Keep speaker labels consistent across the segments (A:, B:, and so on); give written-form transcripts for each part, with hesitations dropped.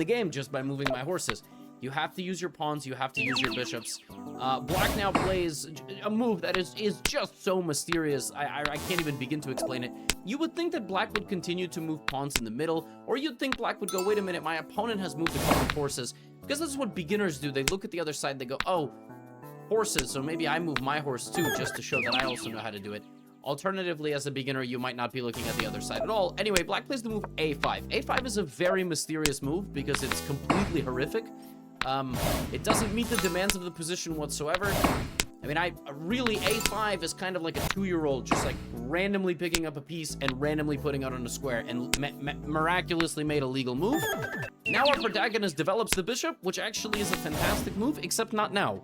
A: the game just by moving my horses. You have to use your pawns, you have to use your bishops. Black now plays a move that is just so mysterious, I can't even begin to explain it. You would think that Black would continue to move pawns in the middle, or you'd think Black would go, wait a minute, my opponent has moved a couple of horses, because that's what beginners do. They look at the other side, they go, oh, horses, so maybe I move my horse too, just to show that I also know how to do it. Alternatively, as a beginner, you might not be looking at the other side at all. Anyway, Black plays the move A5. A5 is a very mysterious move because it's completely horrific. It doesn't meet the demands of the position whatsoever. I mean, really, A5 is kind of like a 2-year-old just like randomly picking up a piece and randomly putting it on a square and miraculously made a legal move. Now our protagonist develops the bishop, which actually is a fantastic move, except not now.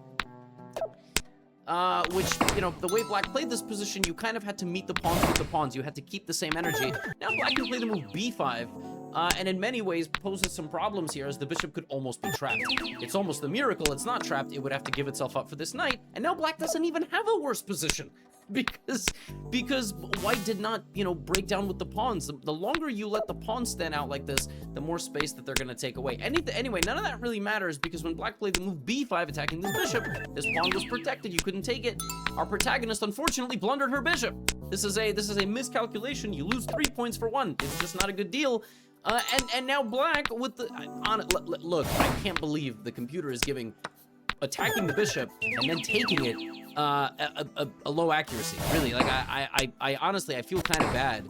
A: Which, you know, the way Black played this position, you kind of had to meet the pawns with the pawns. You had to keep the same energy. Now Black can play the move B5, and in many ways poses some problems here, as the bishop could almost be trapped. It's almost a miracle it's not trapped. It would have to give itself up for this knight, and now Black doesn't even have a worse position. Because White did not, you know, break down with the pawns. The longer you let the pawns stand out like this, the more space that they're going to take away. Anyway, none of that really matters, because when Black played the move B5 attacking this bishop, this pawn was protected. You couldn't take it. Our protagonist unfortunately blundered her bishop. This is a miscalculation. You lose 3 points for 1. It's just not a good deal. And now Black with the look, I can't believe the computer is giving attacking the bishop and then taking it a low accuracy. Really, like I honestly I feel kind of bad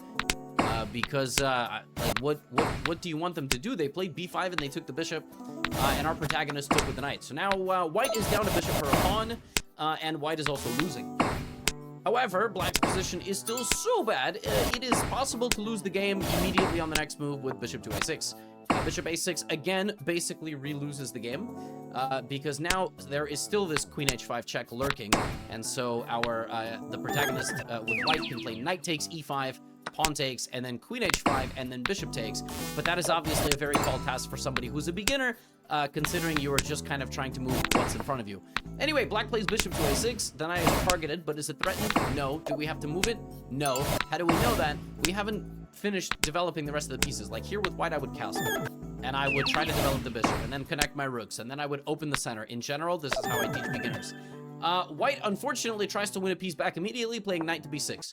A: because like what do you want them to do? They played B5 and they took the bishop, and our protagonist took with the knight. So now White is down a bishop for a pawn, and White is also losing. However, Black's position is still so bad, it is possible to lose the game immediately on the next move with bishop to a6. Bishop a6 again basically re-loses the game because now there is still this queen h5 check lurking, and so the protagonist with White can play knight takes e5, pawn takes, and then queen h5, and then bishop takes. But that is obviously a very tall task for somebody who's a beginner, considering you are just kind of trying to move what's in front of you. Anyway, Black plays bishop to a6. The knight is targeted, but is it threatened? No. Do we have to move it? No. How do we know that? We haven't finished developing the rest of the pieces. Like here with White, I would castle, and I would try to develop the bishop, and then connect my rooks, and then I would open the center. In general, this is how I teach beginners. White unfortunately tries to win a piece back immediately, playing knight to b6.